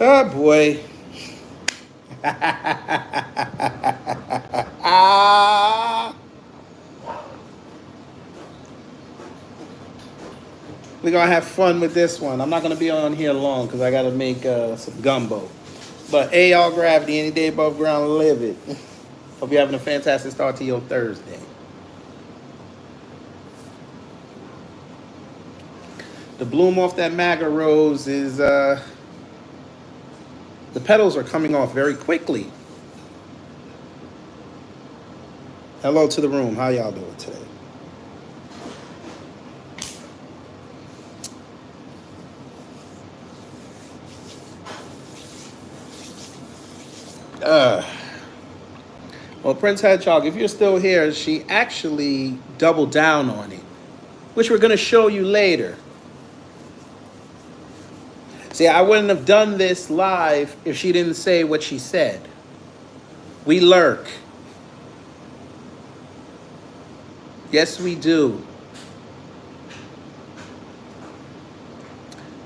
Oh boy. We're gonna have fun with this one. I'm not gonna be on here long because I gotta make some gumbo. But all gravity, any day above ground, live it. Hope you're having a fantastic start to your Thursday. The bloom off that MAGA rose is the petals are coming off very quickly. Hello to the room. How y'all doing today? Uh, well, Prince Hedgehog, if you're still here, she actually doubled down on it, which we're going to show you later. See, I wouldn't have done this live if she didn't say what she said. We lurk. Yes, we do.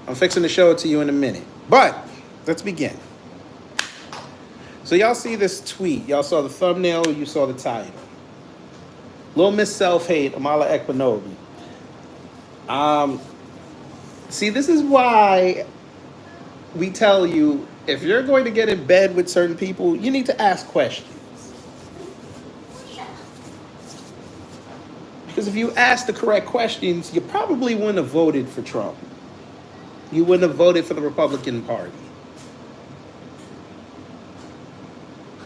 I'm fixing to show it to you in a minute. But let's begin. So y'all see this tweet. Y'all saw the thumbnail, you saw the title. Little Miss Self-Hate, Amala Ekpanobi. See, this is why we tell you, if you're going to get in bed with certain people, you need to ask questions. Because if you ask the correct questions, you probably wouldn't have voted for Trump. You wouldn't have voted for the Republican Party.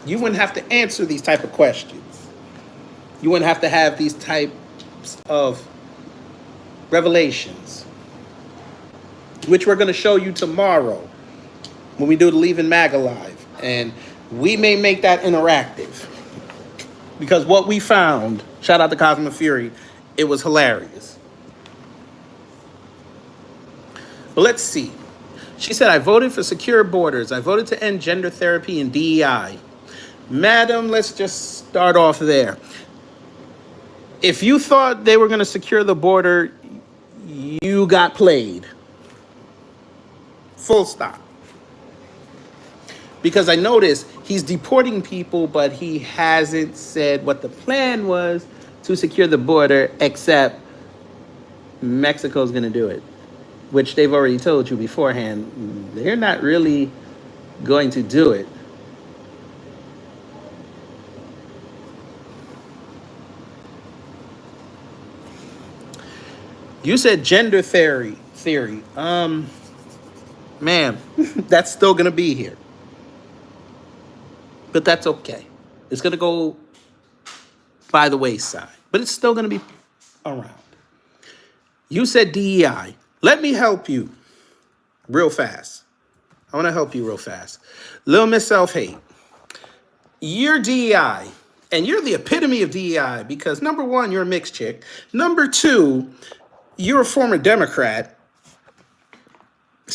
You wouldn't have to answer these type of questions. You wouldn't have to have these types of revelations, which we're going to show you tomorrow when we do the Leaving MAGA Live. And we may make that interactive. Because what we found, shout out to Cosmo Fury, it was hilarious. But let's see. She said, I voted for secure borders. I voted to end gender therapy and DEI. Madam, let's just start off there. If you thought they were going to secure the border, you got played. Full stop. Because I noticed he's deporting people, but he hasn't said what the plan was to secure the border, except Mexico's going to do it, which they've already told you beforehand. They're not really going to do it. You said gender theory. Ma'am, that's still going to be here. But that's okay. It's going to go by the wayside. But it's still going to be around. You said DEI. Let me help you real fast. I want to help you real fast. Lil Miss Self-Hate. You're DEI. And you're the epitome of DEI because, number one, you're a mixed chick. Number two, you're a former Democrat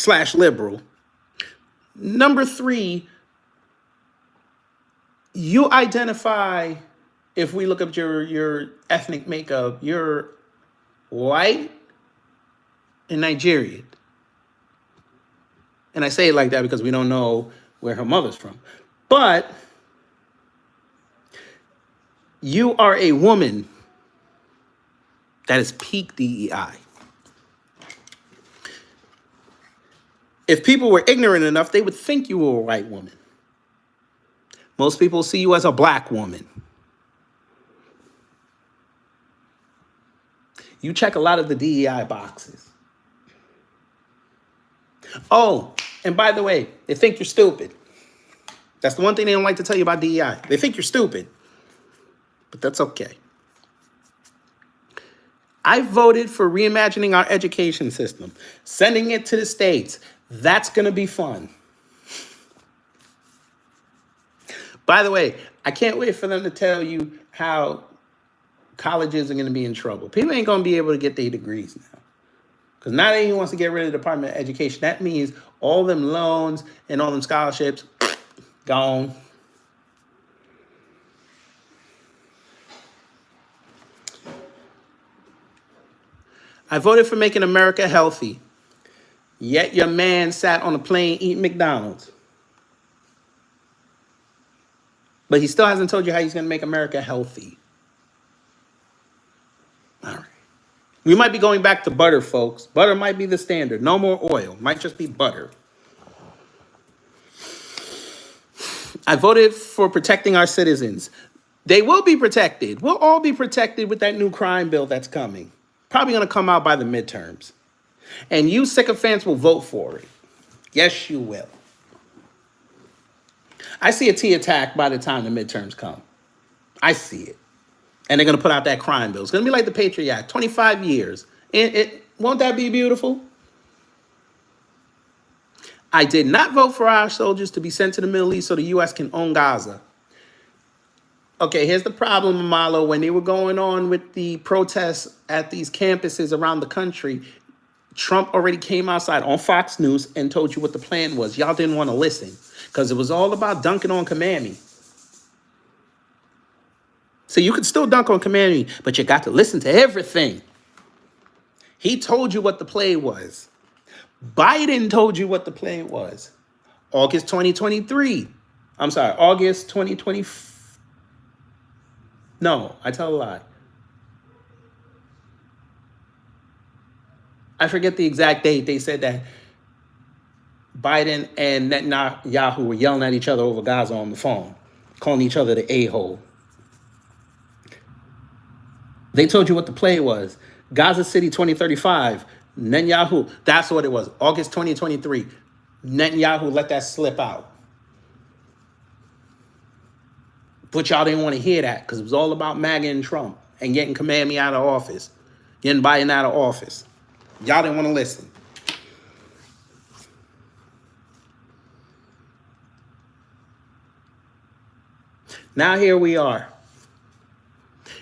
/ liberal. Number three, you identify, if we look up your ethnic makeup, you're white and Nigerian. And I say it like that because we don't know where her mother's from. But you are a woman that is peak DEI. If people were ignorant enough, they would think you were a white woman. Most people see you as a black woman. You check a lot of the DEI boxes. Oh, and by the way, they think you're stupid. That's the one thing they don't like to tell you about DEI. They think you're stupid. But that's okay. I voted for reimagining our education system, sending it to the states. That's going to be fun. By the way, I can't wait for them to tell you how colleges are going to be in trouble. People ain't going to be able to get their degrees now. Because now that he wants to get rid of the Department of Education, that means all them loans and all them scholarships, gone. I voted for making America healthy. Yet your man sat on a plane eating McDonald's. But he still hasn't told you how he's going to make America healthy. All right. We might be going back to butter, folks. Butter might be the standard. No more oil. Might just be butter. I voted for protecting our citizens. They will be protected. We'll all be protected with that new crime bill that's coming. Probably going to come out by the midterms. And you sycophants will vote for it. Yes, you will. I see a T attack by the time the midterms come. I see it. And they're going to put out that crime bill. It's going to be like the Patriot Act, 25 years. Won't that be beautiful? I did not vote for our soldiers to be sent to the Middle East so the U.S. can own Gaza. Okay, here's the problem, Amalo. When they were going on with the protests at these campuses around the country, Trump already came outside on Fox News and told you what the plan was. Y'all didn't want to listen because it was all about dunking on Kamami. So you could still dunk on Kamami, but you got to listen to everything. He told you what the play was. Biden told you what the plan was. August 2023. I'm sorry, August 2020. No, I tell a lie. I forget the exact date. They said that Biden and Netanyahu were yelling at each other over Gaza on the phone, calling each other the a-hole. They told you what the play was. Gaza City 2035. Netanyahu, that's what it was. August 2023. Netanyahu let that slip out. But y'all didn't want to hear that because it was all about MAGA and Trump and getting Kamami out of office, getting Biden out of office. Y'all didn't want to listen. Now here we are.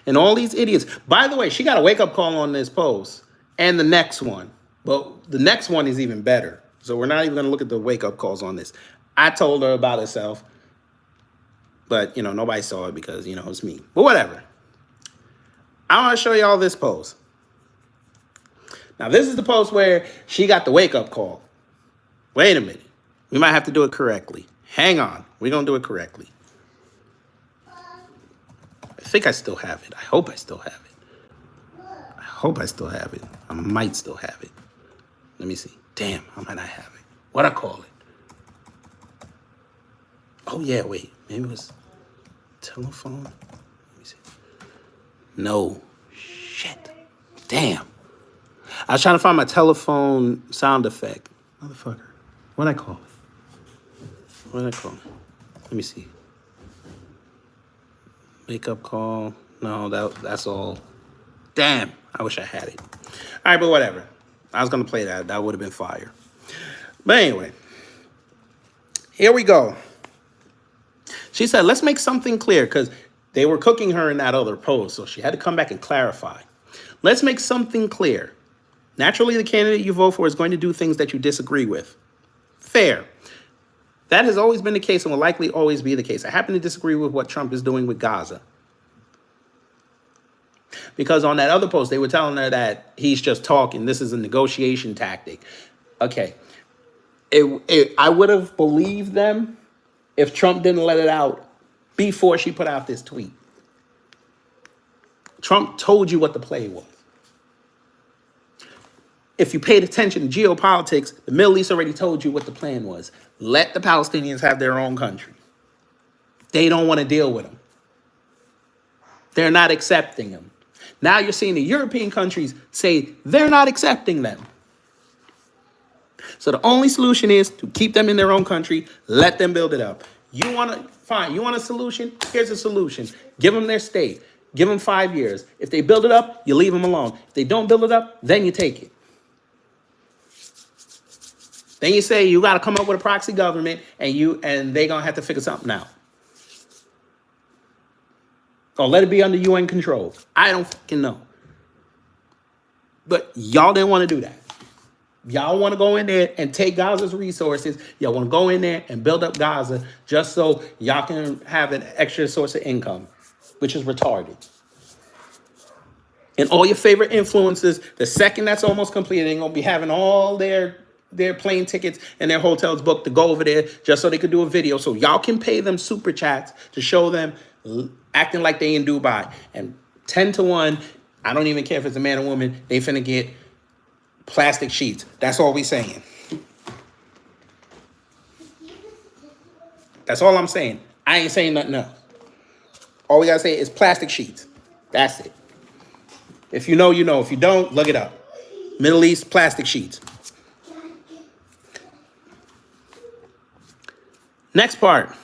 And all these idiots. By the way, she got a wake-up call on this post. And the next one. But the next one is even better. So we're not even going to look at the wake-up calls on this. I told her about herself. But, nobody saw it because, it's me. But whatever. I want to show y'all this post. Now, this is the post where she got the wake-up call. Wait a minute. We might have to do it correctly. Hang on. We're going to do it correctly. I think I still have it. I hope I still have it. I hope I still have it. I might still have it. Let me see. Damn, I might not have it. What I call it? Oh, yeah, wait. Maybe it was telephone. Let me see. No. Shit. Damn. I was trying to find my telephone sound effect. Motherfucker. What'd I call it? Let me see. Wake-up call. No, that's all. Damn. I wish I had it. All right, but whatever. I was going to play that. That would have been fire. But anyway. Here we go. She said, let's make something clear, because they were cooking her in that other post, so she had to come back and clarify. Let's make something clear. Naturally, the candidate you vote for is going to do things that you disagree with. Fair. That has always been the case and will likely always be the case. I happen to disagree with what Trump is doing with Gaza. Because on that other post, they were telling her that he's just talking. This is a negotiation tactic. Okay. I would have believed them if Trump didn't let it out before she put out this tweet. Trump told you what the play was. If you paid attention to geopolitics, the Middle East already told you what the plan was. Let the Palestinians have their own country. They don't want to deal with them. They're not accepting them. Now you're seeing the European countries say they're not accepting them. So the only solution is to keep them in their own country, let them build it up. You want a solution? Here's a solution. Give them their state. Give them 5 years. If they build it up, you leave them alone. If they don't build it up, then you take it. Then you say you got to come up with a proxy government and they're going to have to figure something out. Or let it be under UN control. I don't fucking know. But y'all didn't want to do that. Y'all want to go in there and take Gaza's resources. Y'all want to go in there and build up Gaza just so y'all can have an extra source of income, which is retarded. And all your favorite influencers, the second that's almost completed, they're going to be having all their their plane tickets and their hotels booked to go over there just so they could do a video. So y'all can pay them super chats to show them acting like they in Dubai. And 10 to 1, I don't even care if it's a man or woman, they finna get plastic sheets. That's all we saying. That's all I'm saying. I ain't saying nothing else. All we gotta say is plastic sheets. That's it. If you know, you know. If you don't, look it up. Middle East plastic sheets. Next part.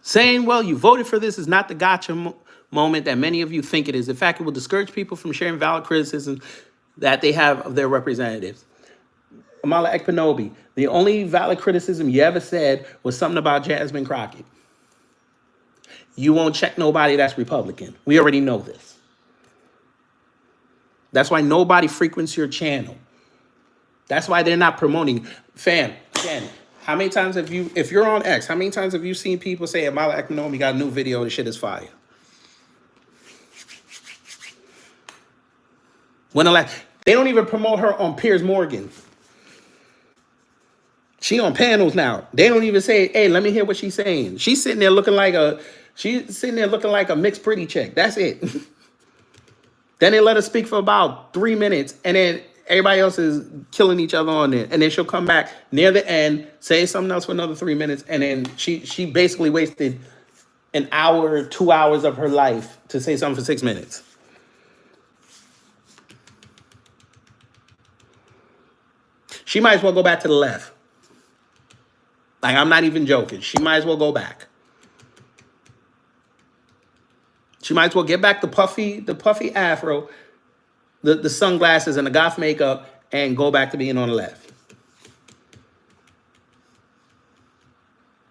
Saying, well, you voted for this is not the gotcha moment that many of you think it is. In fact, it will discourage people from sharing valid criticism that they have of their representatives. Amala Ekpanobi, the only valid criticism you ever said was something about Jasmine Crockett. You won't check nobody that's Republican. We already know this. That's why nobody frequents your channel. That's why they're not promoting. Fam, again, how many times have you, if you're on X, how many times have you seen people say, Amala Ekpanobi got a new video, the shit is fire? They don't even promote her on Piers Morgan. She on panels now. They don't even say, hey, let me hear what she's saying. She's sitting there looking like a mixed pretty chick. That's it. Then they let her speak for about 3 minutes, and then everybody else is killing each other on there. And then she'll come back near the end, say something else for another 3 minutes, and then she basically wasted an hour, 2 hours of her life to say something for 6 minutes. She might as well go back to the left. Like, I'm not even joking. She might as well go back. She might as well get back the puffy afro, the sunglasses, and the goth makeup, and go back to being on the left.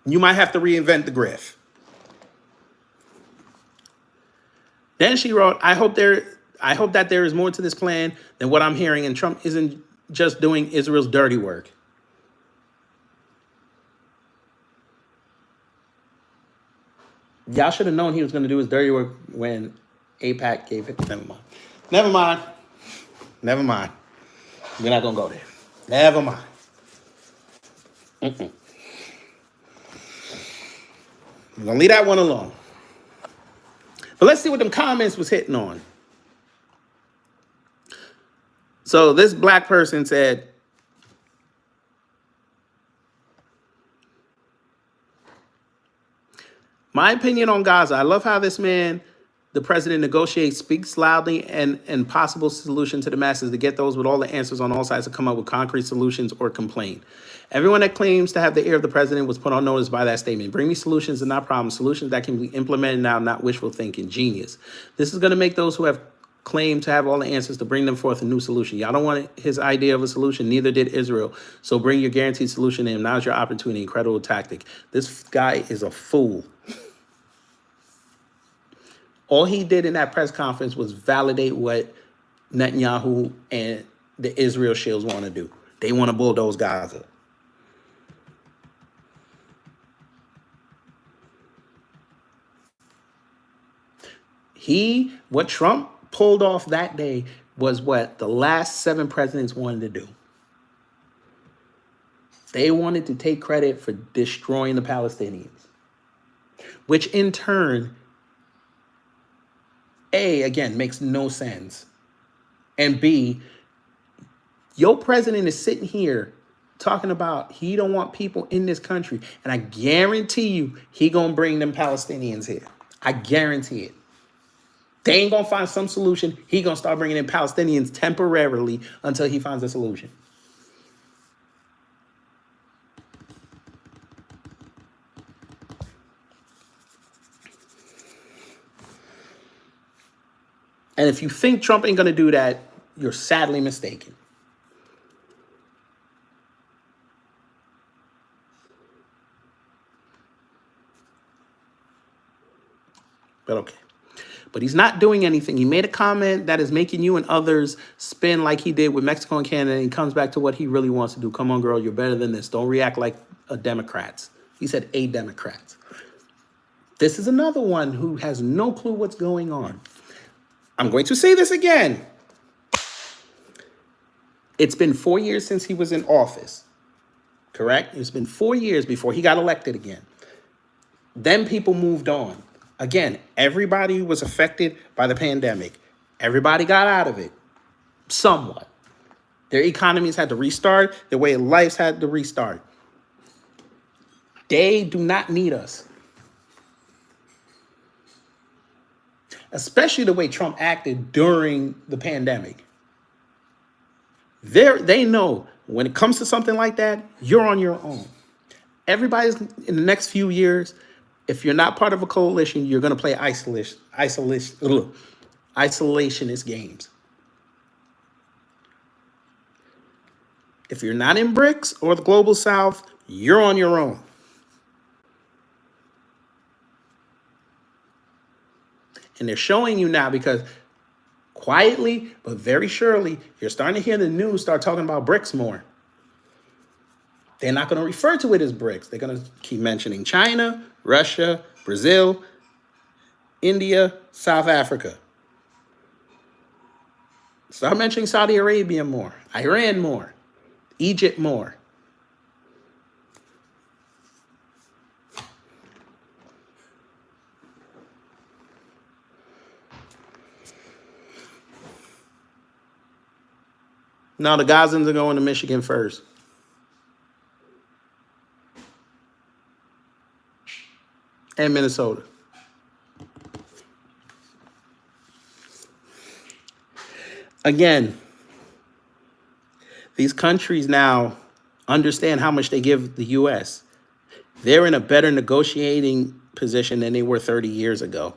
You might have to reinvent the griff. Then she wrote, I hope that there is more to this plan than what I'm hearing, and Trump isn't just doing Israel's dirty work. Y'all should have known he was going to do his dirty work when AIPAC gave it. Never mind. We're not going to go there. Never mind. We're going to leave that one alone. But let's see what them comments was hitting on. So this black person said, my opinion on Gaza, I love how this man, the president, negotiates, speaks loudly, and possible solution to the masses to get those with all the answers on all sides to come up with concrete solutions or complain. Everyone that claims to have the ear of the president was put on notice by that statement. Bring me solutions and not problems, solutions that can be implemented now, not wishful thinking. Genius. This is going to make those who have claimed to have all the answers to bring them forth a new solution. Y'all don't want his idea of a solution, neither did Israel. So bring your guaranteed solution to him. Now's your opportunity. Incredible tactic. This guy is a fool. All he did in that press conference was validate what Netanyahu and the Israel shills want to do. They want to bulldoze Gaza. What Trump pulled off that day was what the last 7 presidents wanted to do. They wanted to take credit for destroying the Palestinians, which in turn, A, again, makes no sense. And B, your president is sitting here talking about he don't want people in this country. And I guarantee you, he gonna bring them Palestinians here. I guarantee it. They ain't gonna find some solution. He gonna start bringing in Palestinians temporarily until he finds a solution. And if you think Trump ain't going to do that, you're sadly mistaken. But okay. But he's not doing anything. He made a comment that is making you and others spin like he did with Mexico and Canada, and he comes back to what he really wants to do. Come on, girl, you're better than this. Don't react like a Democrats. He said a Democrats. This is another one who has no clue what's going on. I'm going to say this again. It's been 4 years since he was in office. correct? It's been 4 years before he got elected again. Then people moved on. Again, everybody was affected by the pandemic. Everybody got out of it somewhat. Their economies had to restart. Their way of lives had to restart. They do not need us. Especially the way Trump acted during the pandemic. They know when it comes to something like that, you're on your own. Everybody's in the next few years, if you're not part of a coalition, you're going to play isolationist games. If you're not in BRICS or the Global South, you're on your own. And they're showing you now because quietly, but very surely, you're starting to hear the news start talking about BRICS more. They're not going to refer to it as BRICS. They're going to keep mentioning China, Russia, Brazil, India, South Africa. Start mentioning Saudi Arabia more, Iran more, Egypt more. Now the Gazans are going to Michigan first. And Minnesota. Again, these countries now understand how much they give the U.S. They're in a better negotiating position than they were 30 years ago.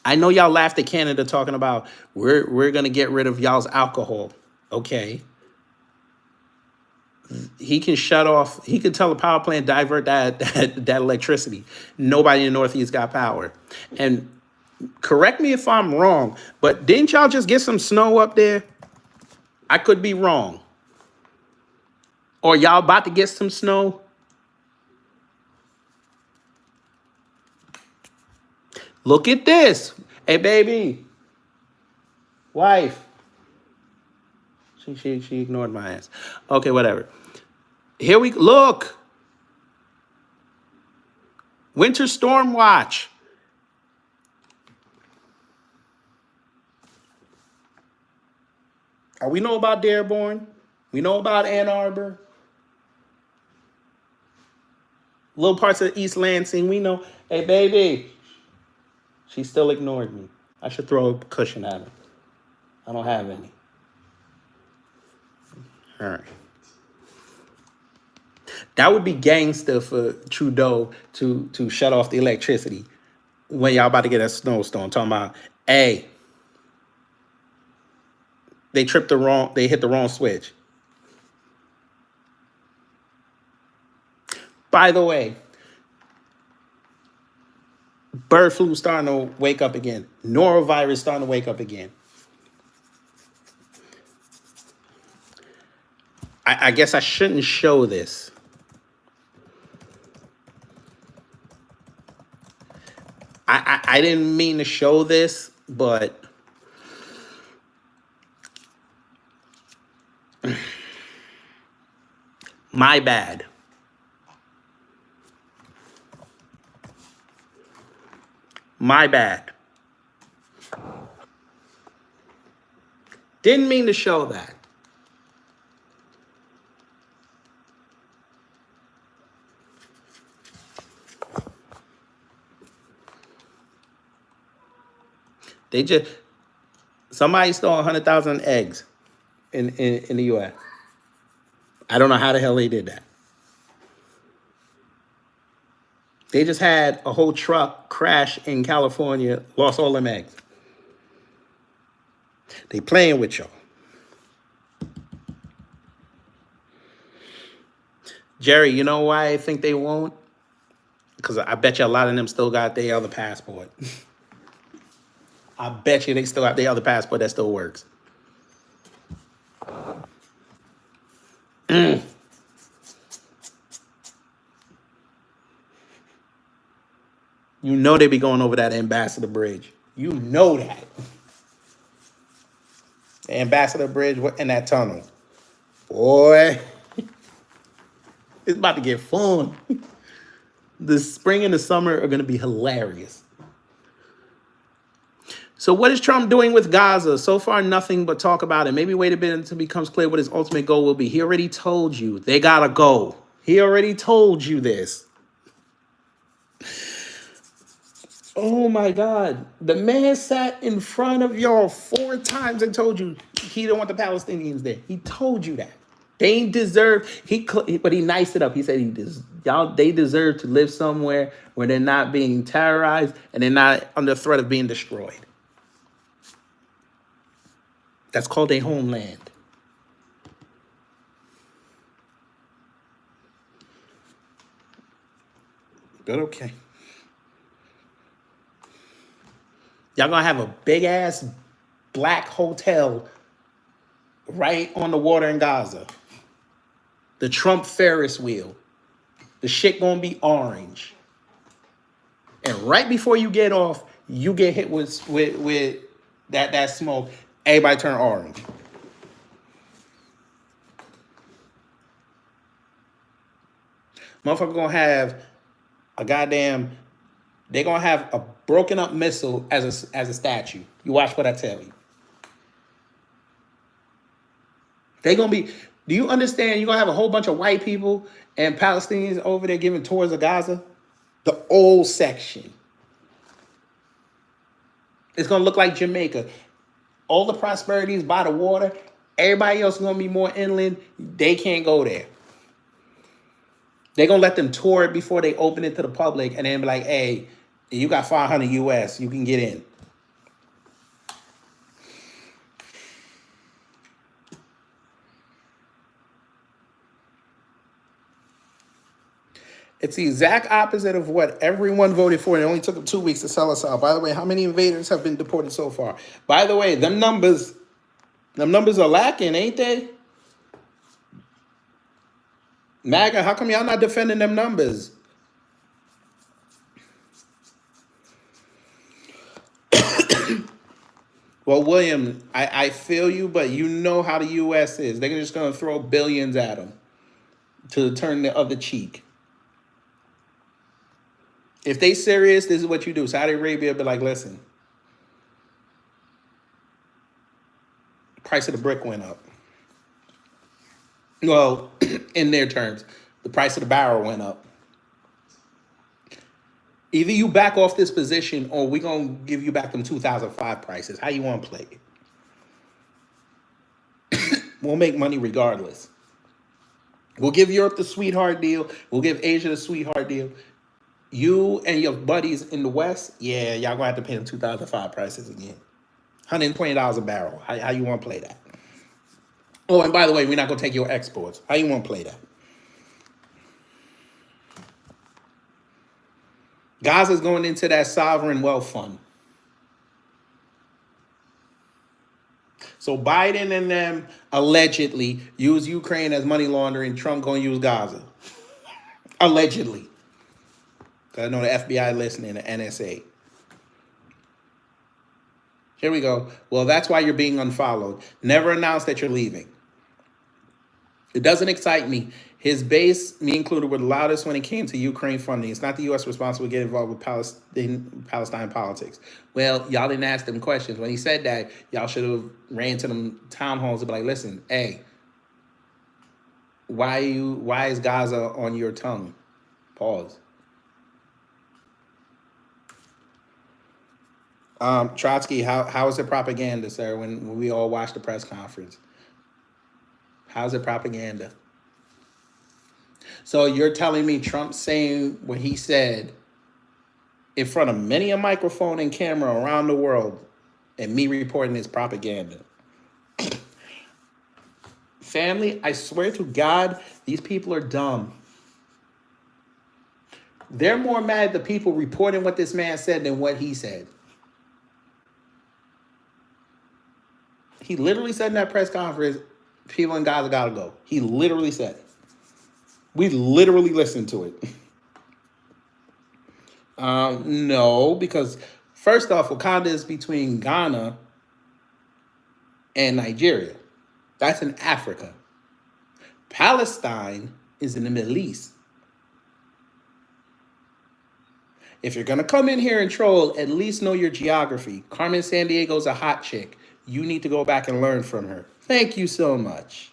I know y'all laughed at Canada talking about we're going to get rid of y'all's alcohol. Okay. He can shut off. He can tell a power plant divert that electricity. Nobody in the Northeast got power. And correct me if I'm wrong, but didn't y'all just get some snow up there? I could be wrong. Or y'all about to get some snow? Look at this. Hey, baby. Wife. She ignored my ass. Okay, whatever. Here we look. Winter storm watch. We know about Dearborn. We know about Ann Arbor. Little parts of East Lansing. We know. Hey, baby. She still ignored me. I should throw a cushion at her. I don't have any. All right. That would be gangster for Trudeau to shut off the electricity when y'all about to get a snowstorm. Talking about, hey, they hit the wrong switch. By the way, bird flu starting to wake up again. Norovirus starting to wake up again. I guess I shouldn't show this. I didn't mean to show this, but my bad. My bad. Didn't mean to show that. Somebody stole 100,000 eggs in the U.S. I don't know how the hell they did that. They just had a whole truck crash in California, lost all them eggs. They playing with y'all. Jerry, you know why I think they won't? Because I bet you a lot of them still got their other passport. I bet you they still have their other passport that still works. You know they be going over that Ambassador Bridge. You know that. Ambassador Bridge in that tunnel. Boy, it's about to get fun. The spring and the summer are going to be hilarious. So what is Trump doing with Gaza? So far, nothing but talk about it. Maybe wait a bit until it becomes clear what his ultimate goal will be. He already told you. They got to go. He already told you this. Oh my God. The man sat in front of y'all 4 times and told you he don't want the Palestinians there. He told you that. They ain't deserve, but he niced it up. He said they deserve to live somewhere where they're not being terrorized and they're not under threat of being destroyed. That's called a homeland. But okay. Y'all gonna have a big ass black hotel right on the water in Gaza. The Trump Ferris wheel. The shit gonna be orange. And right before you get off, you get hit with that smoke. Everybody turn orange. Motherfucker gonna have a goddamn. They're gonna have a broken up missile as a statue. You watch what I tell you. They gonna be. Do you understand? You're gonna have a whole bunch of white people and Palestinians over there giving tours of Gaza, the old section. It's gonna look like Jamaica. All the prosperity is by the water. Everybody else is gonna be more inland. They can't go there. They're gonna let them tour it before they open it to the public, and then be like, "Hey, you got 500 US. You can get in." It's the exact opposite of what everyone voted for. And it only took them 2 weeks to sell us out. By the way, how many invaders have been deported so far? By the way, them numbers are lacking, ain't they? MAGA, how come y'all not defending them numbers? Well, William, I feel you, but you know how the U.S. is. They're just going to throw billions at them to turn the other cheek. If they serious, this is what you do. Saudi Arabia be like, listen, the price of the brick went up. Well, in their terms, the price of the barrel went up. Either you back off this position or we're going to give you back them 2005 prices. How you want to play it? We'll make money regardless. We'll give Europe the sweetheart deal. We'll give Asia the sweetheart deal. You and your buddies in the West, yeah, y'all gonna have to pay them 2005 prices again. $120 a barrel. How you want to play that? Oh, and by the way, we're not gonna take your exports. How you want to play that? Gaza's going into that sovereign wealth fund. So Biden and them allegedly use Ukraine as money laundering. Trump gonna use Gaza. Allegedly. Because I know the FBI listening, the NSA. Here we go. Well, that's why you're being unfollowed. Never announce that you're leaving. It doesn't excite me. His base, me included, were the loudest when it came to Ukraine funding. It's not the U.S. responsible to get involved with Palestine politics. Well, y'all didn't ask them questions. When he said that, y'all should have ran to them town halls and be like, listen, hey, why is Gaza on your tongue? Pause. Trotsky, how is it propaganda, sir, when we all watched the press conference? How's it propaganda? So you're telling me Trump saying what he said in front of many a microphone and camera around the world and me reporting his propaganda? Family, I swear to God, these people are dumb. They're more mad at the people reporting what this man said than what he said. He literally said in that press conference, people in Gaza gotta go. He literally said it. We literally listened to it. No, because first off, Wakanda is between Ghana and Nigeria. That's in Africa. Palestine is in the Middle East. If you're gonna come in here and troll, at least know your geography. Carmen Sandiego's a hot chick. You need to go back and learn from her. Thank you so much.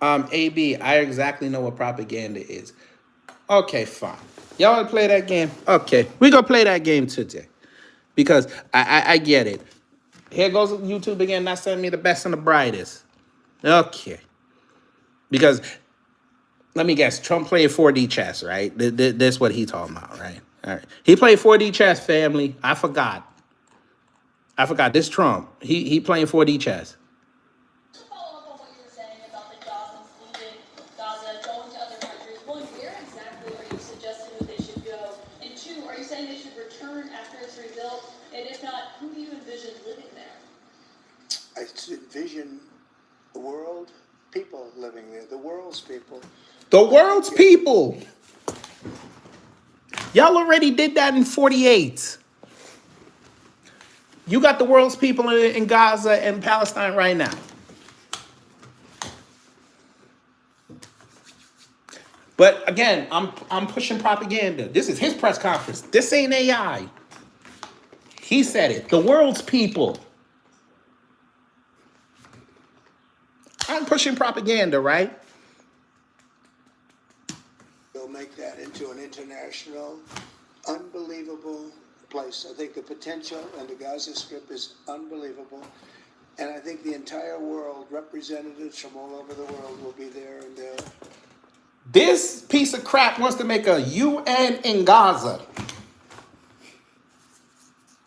AB, I exactly know what propaganda is. Okay, fine. Y'all wanna play that game? Okay, we gonna play that game today. Because I get it. Here goes YouTube again, not sending me the best and the brightest. Okay. Because, let me guess, Trump played 4D chess, right? That's what he talking about, right? All right. He played 4D chess, family. I forgot. This Trump. He playing 4D chess. Follow up on what you were saying about the Gazans leaving Gaza, going to other countries. One, where exactly are you suggesting that they should go? And two, are you saying they should return after it's rebuilt? And if not, who do you envision living there? I envision the world, people living there, the world's people. The world's people. Y'all already did that in 48. You got the world's people in Gaza and Palestine right now. But again, I'm pushing propaganda. This is his press conference. This ain't AI. He said it. The world's people. I'm pushing propaganda, right? They'll make that into an international, unbelievable place. I think the potential in the Gaza Strip is unbelievable. And I think the entire world, representatives from all over the world will be there. And This piece of crap wants to make a UN in Gaza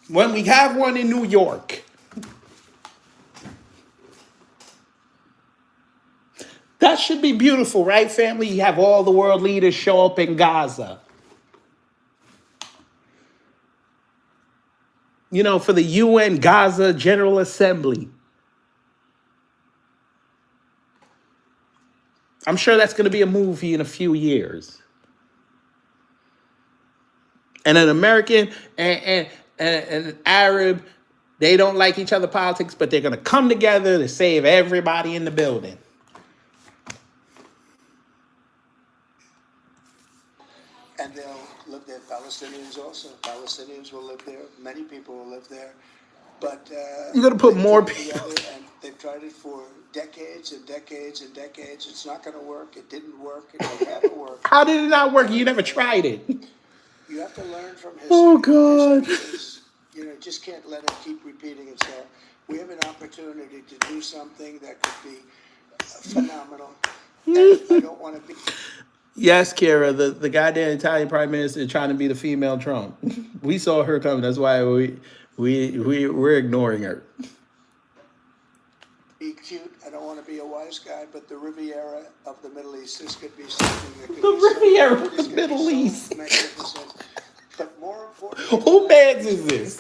when we have one in New York. That should be beautiful, right, family? You have all the world leaders show up in Gaza. You know, for the UN Gaza General Assembly. I'm sure that's going to be a movie in a few years. And an American and an Arab, they don't like each other politics, but they're going to come together to save everybody in the building. And they'll live there. Palestinians also. Palestinians will live there. Many people will live there. But you're going to put more people. And they've tried it for decades and decades and decades. It's not going to work. It didn't work. It will never work. How did it not work? You never tried it. You have to learn from history. Oh, God. Just can't let it keep repeating itself. We have an opportunity to do something that could be phenomenal. And I don't want to be... Yes, Kara, the goddamn Italian prime minister is trying to be the female Trump. We saw her coming. That's why we're ignoring her. Be cute. I don't want to be a wise guy, but the Riviera of the Middle East, this could be something that could The Riviera of the Middle East. Magnificent. But more importantly, who bans is this?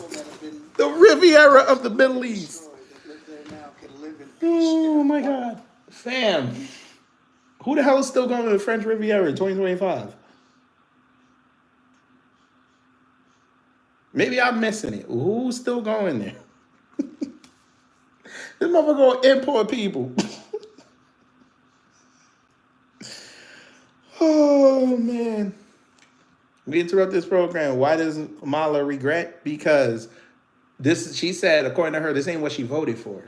The Riviera of the Middle East. That live there now can live in peace. Oh my God, fam. Who the hell is still going to the French Riviera in 2025? Maybe I'm missing it. Who's still going there? This motherfucker gonna import people. Oh, man. We interrupt this program. Why does Mala regret? Because she said, according to her, this ain't what she voted for.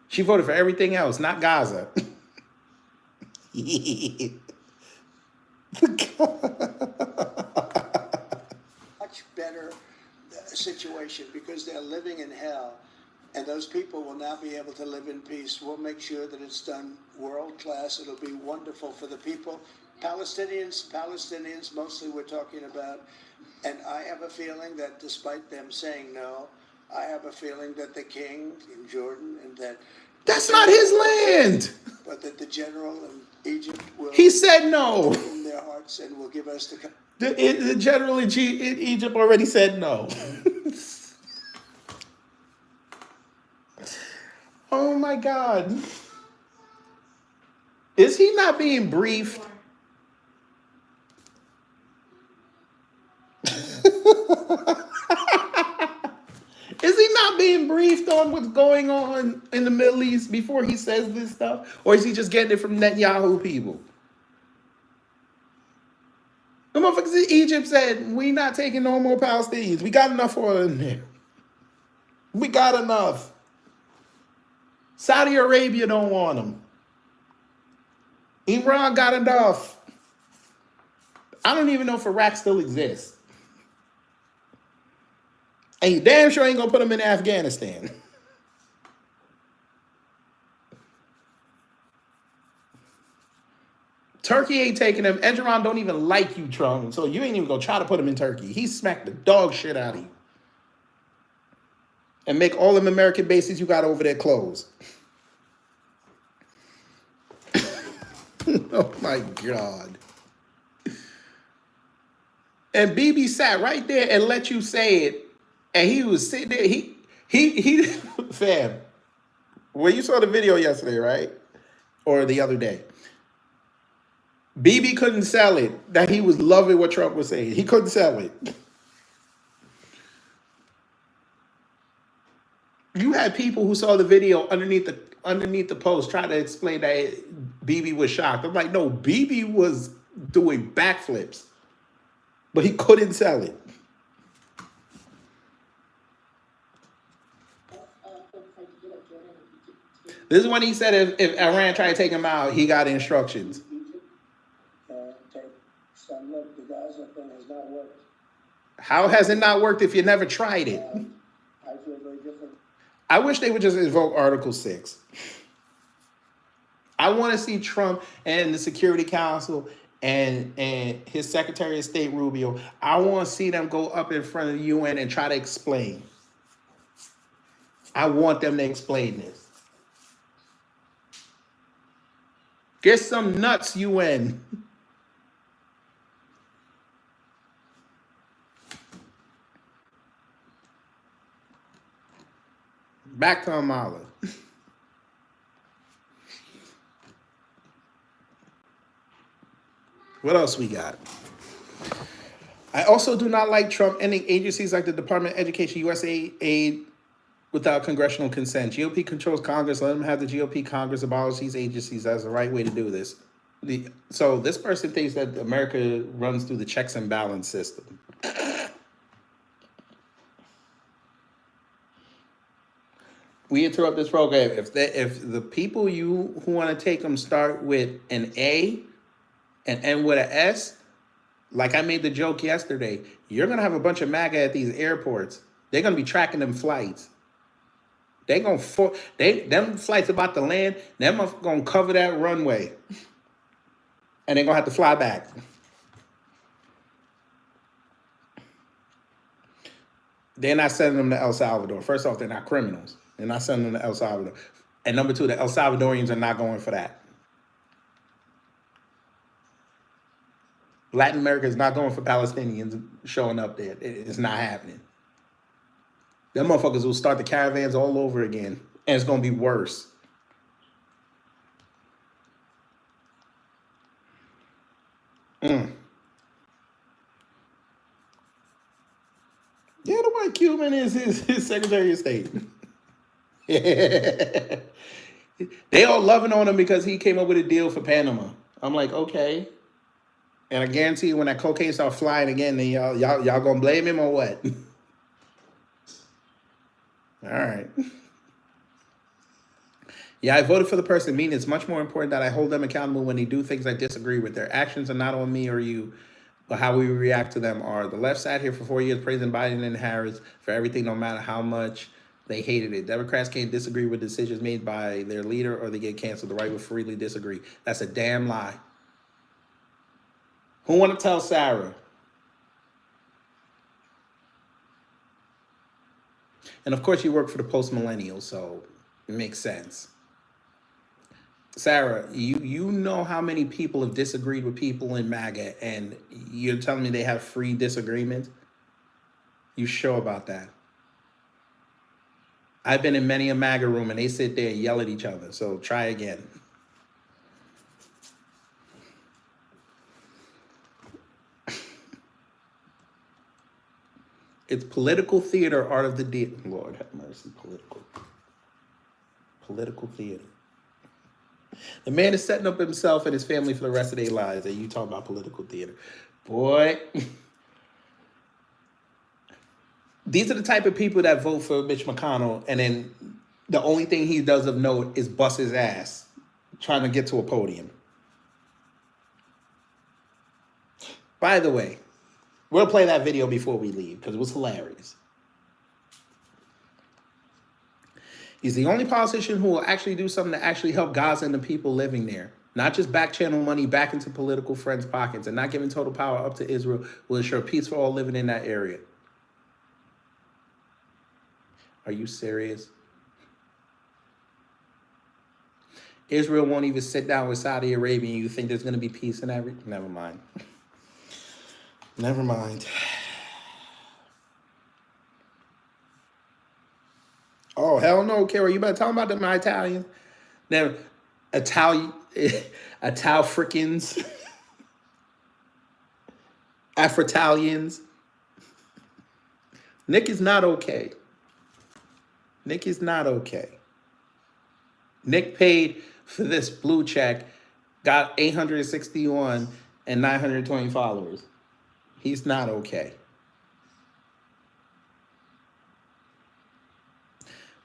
She voted for everything else, not Gaza. Much better situation because they're living in hell, and those people will now be able to live in peace. We'll make sure that it's done world class. It'll be wonderful for the people. Palestinians mostly we're talking about, and I have a feeling that despite them saying no, I have a feeling that the king in Jordan and that's not his land. But that the general in Egypt will. He said no. In their hearts and will give us the general in Egypt already said no. Oh my God. Is he not being briefed? Is he not being briefed on what's going on in the Middle East before he says this stuff? Or is he just getting it from Netanyahu people? The motherfuckers in Egypt said, we not taking no more Palestinians. We got enough oil in there. We got enough. Saudi Arabia don't want them. Iran got enough. I don't even know if Iraq still exists. And you damn sure ain't gonna put them in Afghanistan. Turkey ain't taking him. Erdogan don't even like you, Trump. So you ain't even gonna try to put him in Turkey. He smacked the dog shit out of you. And make all them American bases you got over there close. Oh my God. And BB sat right there and let you say it. And he was sitting there. He fam. Well, you saw the video yesterday, right? Or the other day. BB couldn't sell it that he was loving what Trump was saying. He couldn't sell it. You had people who saw the video underneath the post trying to explain that BB was shocked. I'm like, no, BB was doing backflips, but he couldn't sell it. This is when he said if Iran tried to take him out, he got instructions. Look, the Gaza thing has not worked. How has it not worked if you never tried it? I feel very different. I wish they would just invoke Article 6. I want to see Trump and the Security Council and his Secretary of State Rubio. I want to see them go up in front of the UN and try to explain. I want them to explain this. Get some nuts, UN. Back to Amala. What else we got? I also do not like Trump ending agencies like the Department of Education, USAID without congressional consent. GOP controls Congress. Let them have the GOP Congress abolish these agencies. That's the right way to do this. So this person thinks that America runs through the checks and balance system. We interrupt this program. If the people who want to take them start with an A and end with an S, like I made the joke yesterday, you're gonna have a bunch of MAGA at these airports. They're gonna be tracking them flights. Them flights about to land. Them gonna cover that runway, and they're gonna have to fly back. They're not sending them to El Salvador. First off, they're not criminals. They're not sending them to El Salvador. And number two, the El Salvadorians are not going for that. Latin America is not going for Palestinians showing up there. It's not happening. Them motherfuckers will start the caravans all over again. And it's going to be worse. Yeah, the white Cuban is his Secretary of State. They all loving on him because he came up with a deal for Panama. I'm like, okay. And I guarantee you when that cocaine starts flying again, then y'all gonna blame him or what? All right. Yeah, I voted for the person, meaning it's much more important that I hold them accountable when they do things I disagree with. Their actions are not on me or you, but how we react to them are. The left sat here for 4 years praising Biden and Harris for everything, no matter how much they hated it. Democrats can't disagree with decisions made by their leader or they get canceled. The right will freely disagree. That's a damn lie. Who want to tell Sarah? And of course you work for the post-millennials, so it makes sense. Sarah, you know how many people have disagreed with people in MAGA and you're telling me they have free disagreement? You sure about that? I've been in many a MAGA room and they sit there and yell at each other, so try again. It's political theater, art of the deal. Lord have mercy, political theater. The man is setting up himself and his family for the rest of their lives, and you talk about political theater. Boy, these are the type of people that vote for Mitch McConnell, and then the only thing he does of note is bust his ass trying to get to a podium. By the way, we'll play that video before we leave because it was hilarious. He's the only politician who will actually do something to actually help Gaza and the people living there. Not just back channel money back into political friends' pockets, and not giving total power up to Israel will ensure peace for all living in that area. Are you serious? Israel won't even sit down with Saudi Arabia, and you think there's going to be peace in that region? Never mind. Never mind. Oh, hell no, Carol. You better talk about them Italians. Them Ital-Fricans. Afro-Italians. Nick is not okay. Nick is not okay. Nick paid for this blue check, got 861 and 920 followers. He's not okay.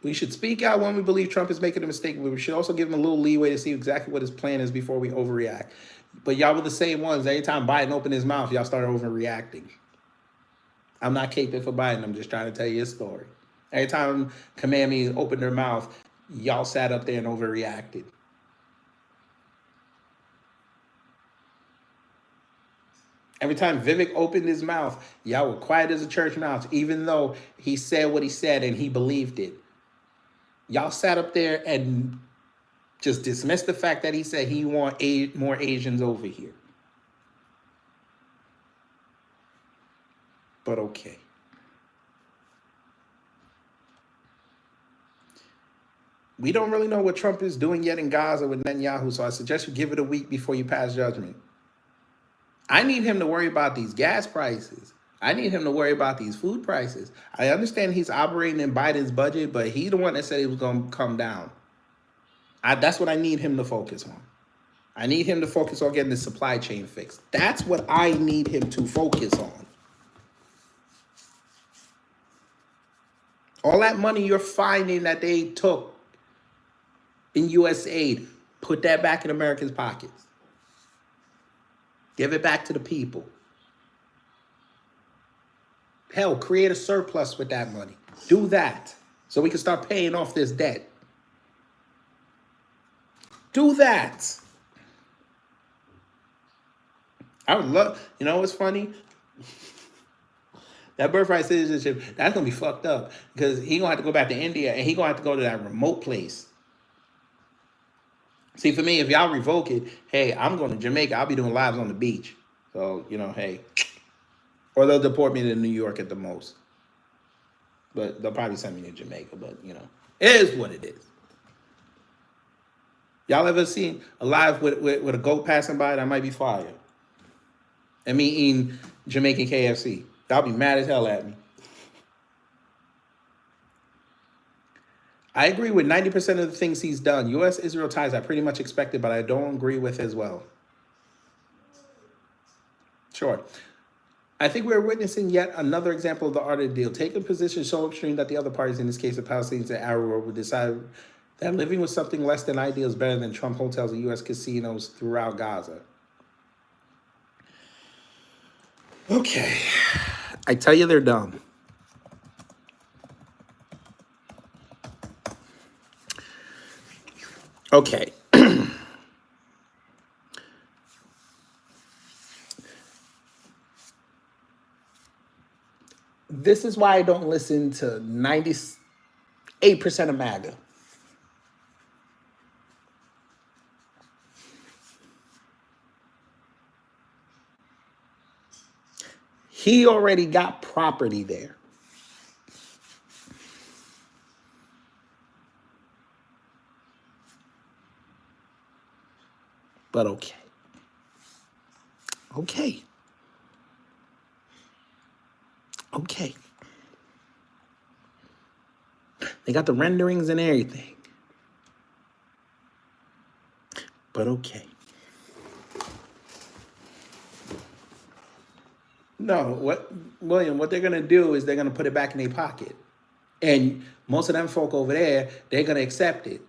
We should speak out when we believe Trump is making a mistake, but we should also give him a little leeway to see exactly what his plan is before we overreact. But y'all were the same ones. Every time Biden opened his mouth, y'all started overreacting. I'm not caping for Biden. I'm just trying to tell you a story. Every time Kamami opened their mouth, y'all sat up there and overreacted. Every time Vivek opened his mouth, y'all were quiet as a church mouse, even though he said what he said and he believed it. Y'all sat up there and just dismissed the fact that he said he want more Asians over here. But okay. We don't really know what Trump is doing yet in Gaza with Netanyahu, so I suggest you give it a week before you pass judgment. I need him to worry about these gas prices. I need him to worry about these food prices. I understand he's operating in Biden's budget, but he's the one that said he was going to come down. That's what I need him to focus on. I need him to focus on getting the supply chain fixed. That's what I need him to focus on. All that money you're finding that they took in U.S. aid, put that back in Americans' pockets. Give it back to the people. Hell, create a surplus with that money. Do that so we can start paying off this debt. Do that. I would love, you know what's funny? That birthright citizenship, that's going to be fucked up because he's going to have to go back to India and he's going to have to go to that remote place. See, for me, if y'all revoke it, hey, I'm going to Jamaica. I'll be doing lives on the beach. So, you know, hey. Or they'll deport me to New York at the most. But they'll probably send me to Jamaica. But, you know, it is what it is. Y'all ever seen a live with a goat passing by? That might be fire. And me eating Jamaican KFC. Y'all be mad as hell at me. I agree with 90% of the things he's done. U.S.-Israel ties I pretty much expected, but I don't agree with as well. Sure. I think we're witnessing yet another example of the art of the deal. Take a position so extreme that the other parties, in this case the Palestinians and Arab world, would decide that living with something less than ideal is better than Trump hotels and U.S. casinos throughout Gaza. Okay. I tell you they're dumb. Okay. This is why I don't listen to 98% of MAGA. He already got property there. But okay. Okay. Okay. They got the renderings and everything. But okay. No, William, what they're gonna do is they're gonna put it back in their pocket. And most of them folk over there, they're gonna accept it.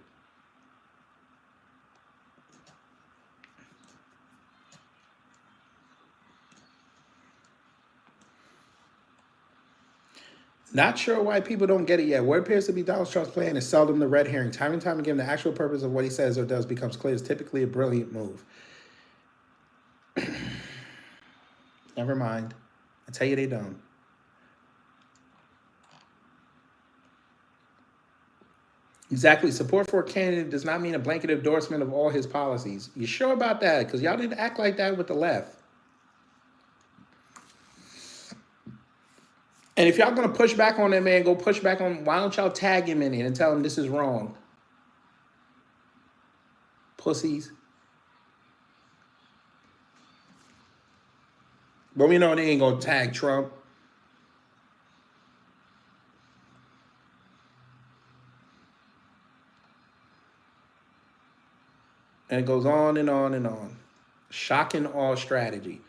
Not sure why people don't get it yet. What appears to be Donald Trump's plan is seldom the red herring. Time and time again, the actual purpose of what he says or does becomes clear. It's typically a brilliant move. Never mind. I tell you they don't. Exactly. Support for a candidate does not mean a blanket endorsement of all his policies. You sure about that? Because y'all didn't act like that with the left. And if y'all gonna push back on that man, go push back on. Why don't y'all tag him in it and tell him this is wrong? Pussies. But we know they ain't gonna tag Trump. And it goes on and on and on. Shock and awe strategy.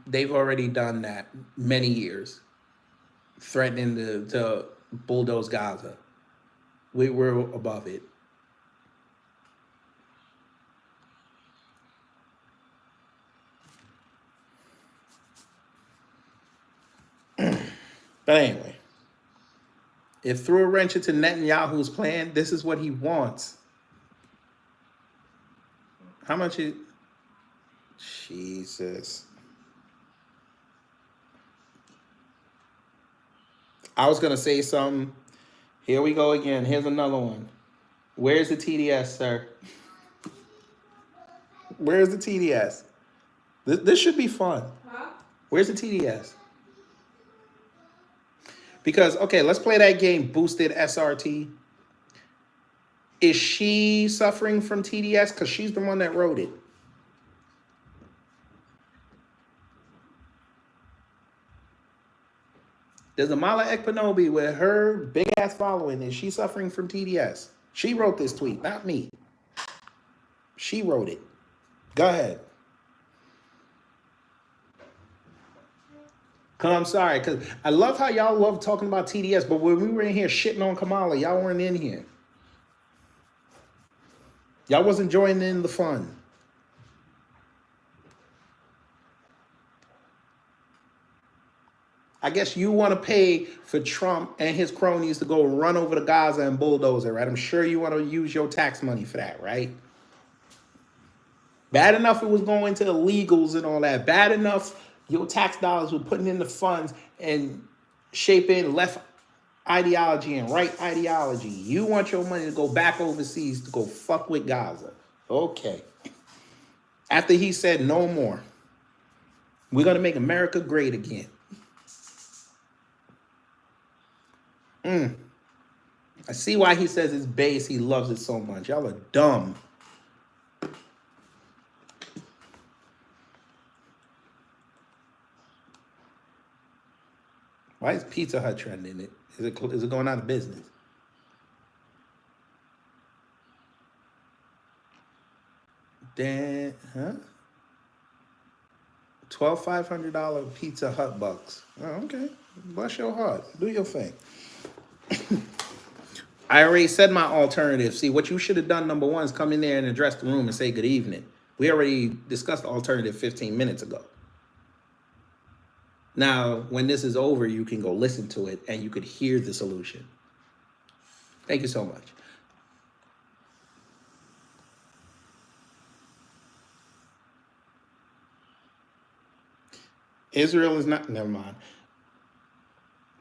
They've already done that many years, threatening to bulldoze Gaza. We're above it. But anyway, if threw a wrench into Netanyahu's plan, this is what he wants. How much is... Jesus. I was going to say something. Here we go again. Here's another one. Where's the TDS, sir? Where's the TDS? This should be fun. Huh? Where's the TDS? Because, okay, let's play that game, Boosted SRT. Is she suffering from TDS? Because she's the one that wrote it. There's a Mala Ekpanobi with her big ass following. Is she suffering from TDS? She wrote this tweet, not me. She wrote it. Go ahead. Cause I'm sorry, cause I love how y'all love talking about TDS, but when we were in here shitting on Kamala, y'all weren't in here. Y'all wasn't joining in the fun. I guess you want to pay for Trump and his cronies to go run over to Gaza and bulldoze it, right? I'm sure you want to use your tax money for that, right? Bad enough it was going to illegals and all that. Bad enough your tax dollars were putting in the funds and shaping left ideology and right ideology. You want your money to go back overseas to go fuck with Gaza. Okay. After he said no more, we're going to make America great again. I see why he says it's base. He loves it so much. Y'all are dumb. Why is Pizza Hut trending it? Is it going out of business? Then, huh? $500 Pizza Hut bucks. Oh, okay. Bless your heart. Do your thing. I already said my alternative. See, what you should have done, number one, is come in there and address the room and say good evening. We already discussed the alternative 15 minutes ago. Now, when this is over, you can go listen to it and you could hear the solution. Thank you so much. Israel is not, never mind.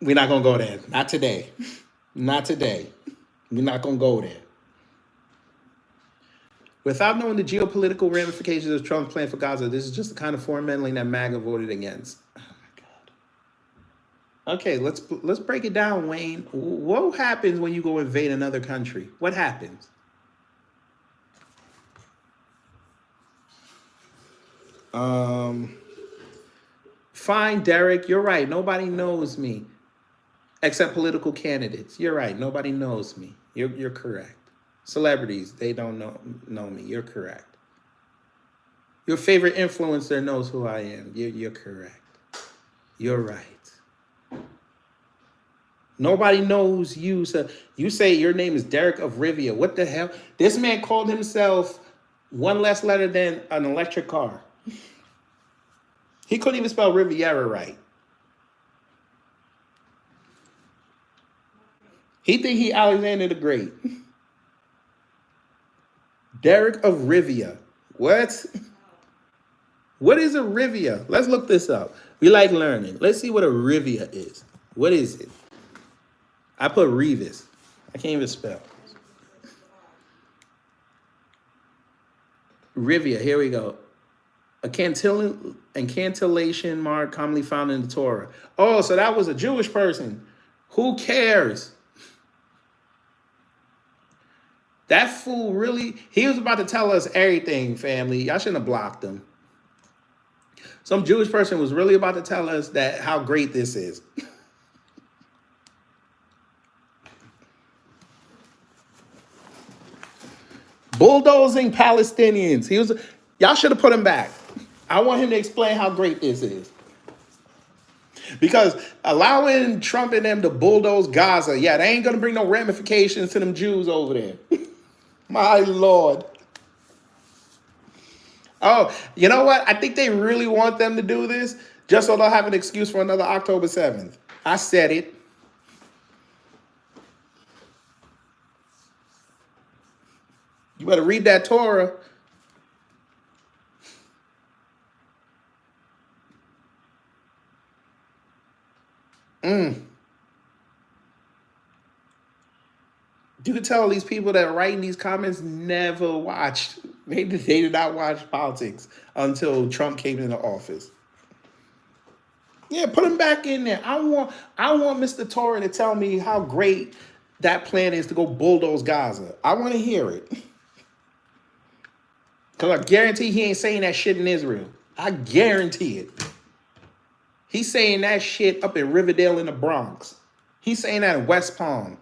We're not going to go there. Not today. Not today. We're not going to go there. Without knowing the geopolitical ramifications of Trump's plan for Gaza, this is just the kind of foreign meddling that MAGA voted against. Oh my God. Okay, let's break it down, Wayne. What happens when you go invade another country? What happens? Fine, Derek, you're right. Nobody knows me. except political candidates. You're right. Nobody knows me. You're correct. Celebrities, they don't know me. You're correct. Your favorite influencer knows who I am. You're correct. You're right. Nobody knows you. So you say your name is Derek of Rivia. What the hell? This man called himself one less letter than an electric car. He couldn't even spell Riviera right. He think he Alexander the Great. Derek of Rivia. What? What is a Rivia? Let's look this up. We like learning. Let's see what a Rivia is. What is it? I put Revis. I can't even spell. Rivia, here we go. A cantillation mark commonly found in the Torah. Oh, so that was a Jewish person. Who cares? That fool really, he was about to tell us everything, family. Y'all shouldn't have blocked him. Some Jewish person was really about to tell us that how great this is. Bulldozing Palestinians. Y'all should have put him back. I want him to explain how great this is. Because allowing Trump and them to bulldoze Gaza, yeah, they ain't going to bring no ramifications to them Jews over there. My Lord. Oh, you know what? I think they really want them to do this just so they'll have an excuse for another October 7th. I said it. You better read that Torah. You can tell these people that are writing these comments never watched. They did not watch politics until Trump came into office. Yeah, put him back in there. I want Mr. Torah to tell me how great that plan is to go bulldoze Gaza. I want to hear it. Because I guarantee he ain't saying that shit in Israel. I guarantee it. He's saying that shit up in Riverdale in the Bronx. He's saying that in West Palm.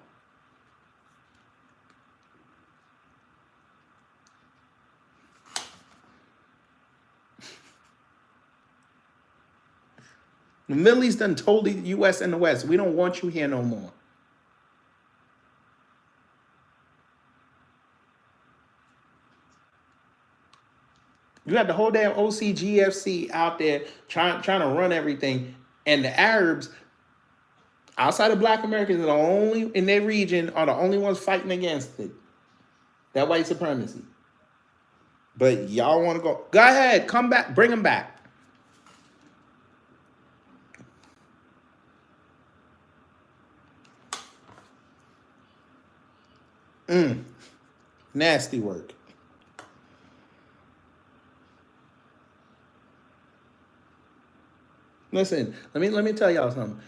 The Middle East done told the U.S. and the West, we don't want you here no more. You got the whole damn OCGFC out there trying to run everything. And the Arabs, outside of black Americans, are the only in their region are the only ones fighting against it. That white supremacy. But y'all want to go ahead, come back, bring them back. Nasty work. Listen, let me tell y'all something.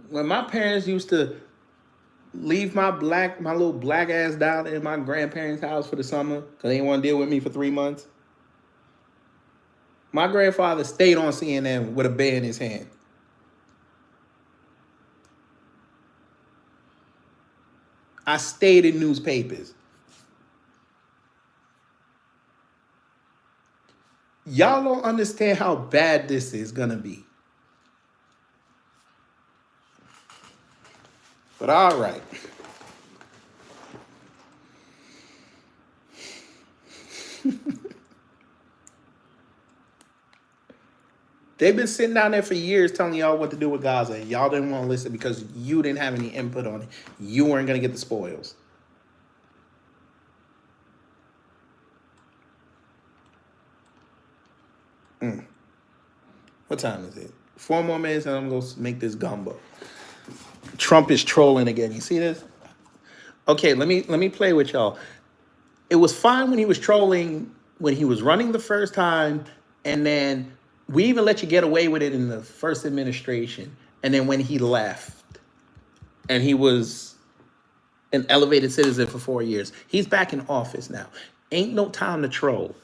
When my parents used to leave my little black ass down in my grandparents' house for the summer because they didn't want to deal with me for 3 months, my grandfather stayed on CNN with a bear in his hand. I stayed in newspapers. Y'all don't understand how bad this is gonna be. But all right. They've been sitting down there for years telling y'all what to do with Gaza. And y'all didn't want to listen because you didn't have any input on it. You weren't going to get the spoils. What time is it? 4 more minutes and I'm going to make this gumbo. Trump is trolling again. You see this? Okay, let me play with y'all. It was fine when he was trolling, when he was running the first time, and then we even let you get away with it in the first administration. And then when he left and he was an elevated citizen for 4 years, he's back in office now. Ain't no time to troll.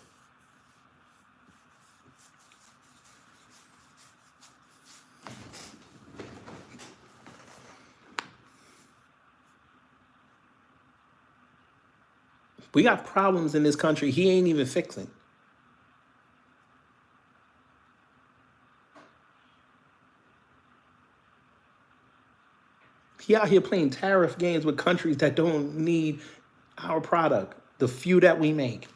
We got problems in this country he ain't even fixing. He out here playing tariff games with countries that don't need our product, the few that we make.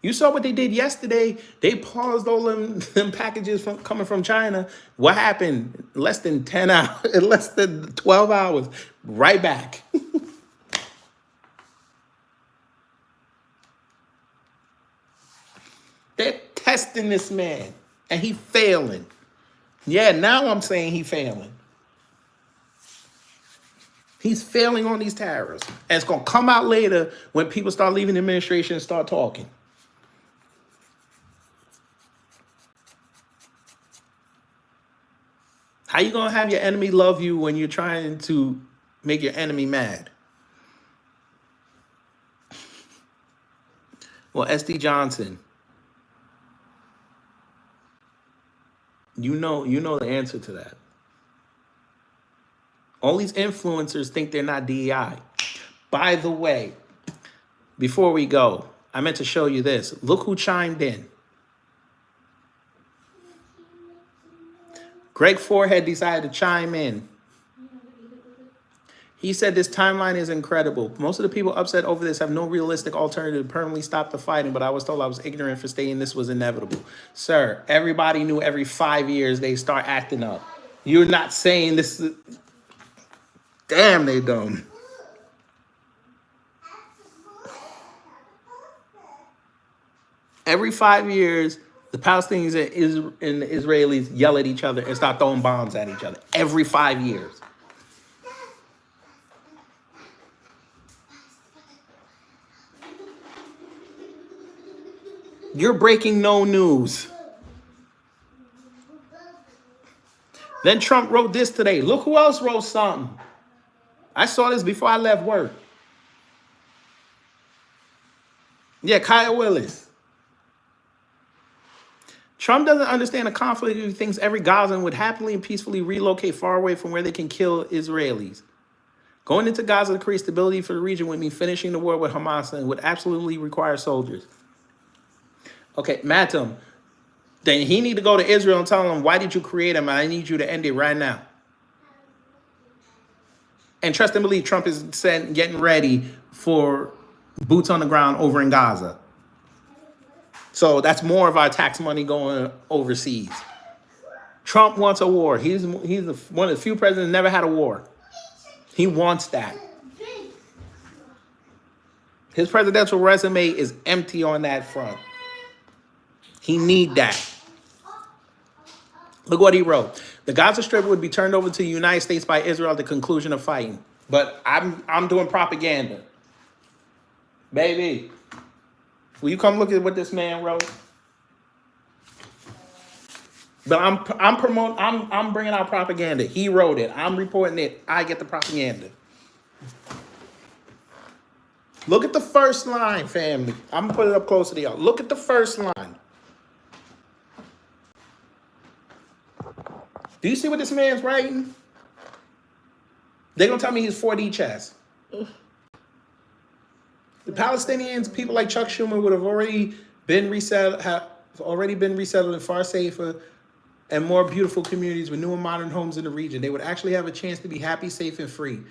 You saw what they did yesterday. They paused all them packages from coming from China. What happened? Less than 10 hours, in less than 12 hours, right back. They're testing this man, and he failing. Yeah, now I'm saying he failing. He's failing on these tariffs. And it's going to come out later when people start leaving the administration and start talking. How you going to have your enemy love you when you're trying to make your enemy mad? Well, SD Johnson, you know the answer to that. All these influencers think they're not DEI. By the way, before we go, I meant to show you this. Look who chimed in. Greg Forehead decided to chime in. He said this timeline is incredible. Most of the people upset over this have no realistic alternative to permanently stop the fighting, but I was told I was ignorant for stating this was inevitable. Sir, everybody knew every 5 years they start acting up. You're not saying this is... Damn, they dumb. Every 5 years, the Palestinians and the Israelis yell at each other and start throwing bombs at each other. Every 5 years. You're breaking no news. Then Trump wrote this today. Look who else wrote something. I saw this before I left work. Yeah, Kyle Willis. Trump doesn't understand the conflict. He thinks every Gazan would happily and peacefully relocate far away from where they can kill Israelis. Going into Gaza to create stability for the region would mean finishing the war with Hamas and would absolutely require soldiers. Okay, Matum, then he need to go to Israel and tell them, why did you create him? I need you to end it right now. And trust and believe Trump is getting ready for boots on the ground over in Gaza. So that's more of our tax money going overseas. Trump wants a war. He's one of the few presidents never had a war. He wants that. His presidential resume is empty on that front. He need that. Look what he wrote. The Gaza Strip would be turned over to the United States by Israel at the conclusion of fighting. But I'm doing propaganda. Baby, will you come look at what this man wrote? But I'm bringing out propaganda. He wrote it. I'm reporting it. I get the propaganda. Look at the first line, family. I'm going to put it up closer to y'all. Look at the first line. Do you see what this man's writing? They're going to tell me he's 4D chess. The Palestinians, people like Chuck Schumer, would have already been resettled in far safer and more beautiful communities with new and modern homes in the region. They would actually have a chance to be happy, safe, and free.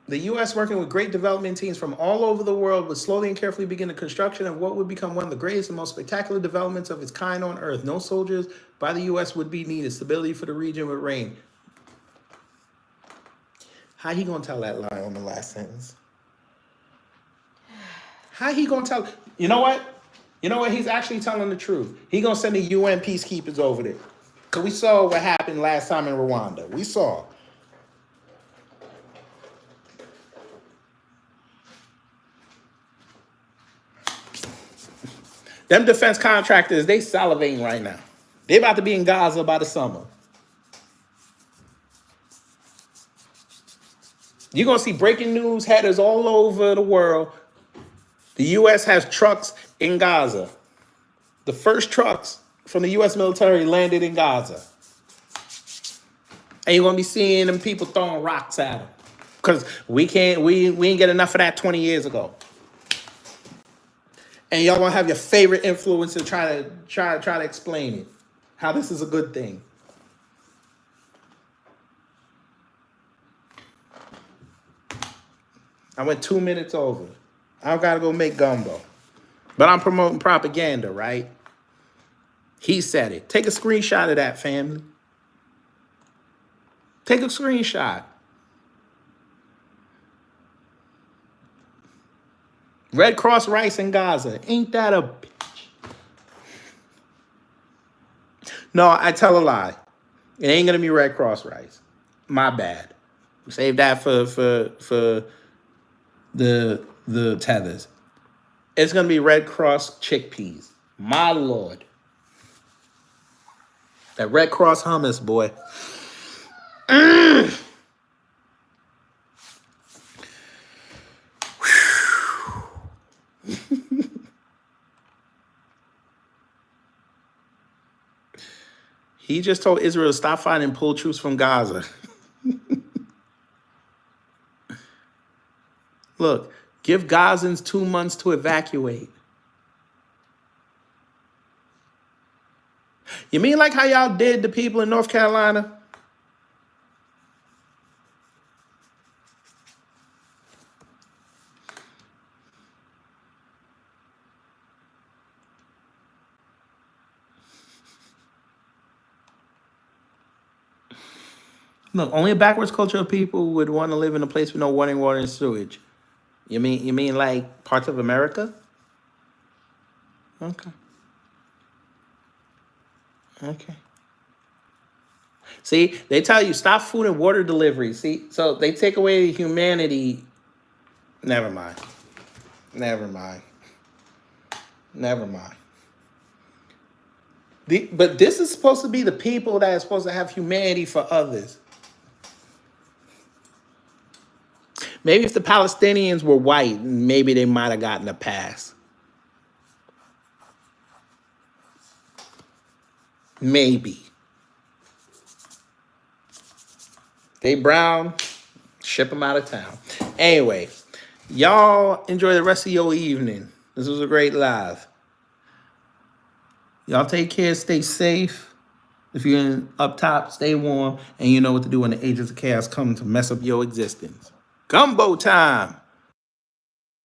The U.S., working with great development teams from all over the world, would slowly and carefully begin the construction of what would become one of the greatest and most spectacular developments of its kind on Earth. No soldiers by the U.S. would be needed. Stability for the region would reign. How he gonna tell that lie on the last sentence? How he gonna tell? You know what? You know what? He's actually telling the truth. He gonna send the UN peacekeepers over there. Because we saw what happened last time in Rwanda. We saw. Them defense contractors, they salivating right now. They about to be in Gaza by the summer. You're going to see breaking news headers all over the world. The U.S. has trucks in Gaza. The first trucks from the U.S. military landed in Gaza. And you're going to be seeing them people throwing rocks at them. Because we ain't get enough of that 20 years ago. And y'all want to have your favorite influencer try to explain it. How this is a good thing. I went 2 minutes over. I don't gotta go make gumbo. But I'm promoting propaganda, right? He said it. Take a screenshot of that, family. Take a screenshot. Red Cross rice in Gaza. Ain't that a bitch? No, I tell a lie. It ain't gonna be Red Cross rice. My bad. Save that for the tethers. It's gonna be Red Cross chickpeas. My lord. That Red Cross hummus, boy. He just told Israel to stop fighting and pull troops from Gaza. Look, give Gazans 2 months to evacuate. You mean like how y'all did the people in North Carolina? Look, only a backwards culture of people would want to live in a place with no running water and sewage. You mean like parts of America? Okay. Okay. See, they tell you stop food and water delivery. See, so they take away humanity. Never mind. Never mind. Never mind. But this is supposed to be the people that are supposed to have humanity for others. Maybe if the Palestinians were white, maybe they might have gotten a pass. Maybe. They brown, ship them out of town. Anyway, y'all enjoy the rest of your evening. This was a great live. Y'all take care, stay safe. If you're in up top, stay warm, and you know what to do when the agents of chaos come to mess up your existence. Gumbo time.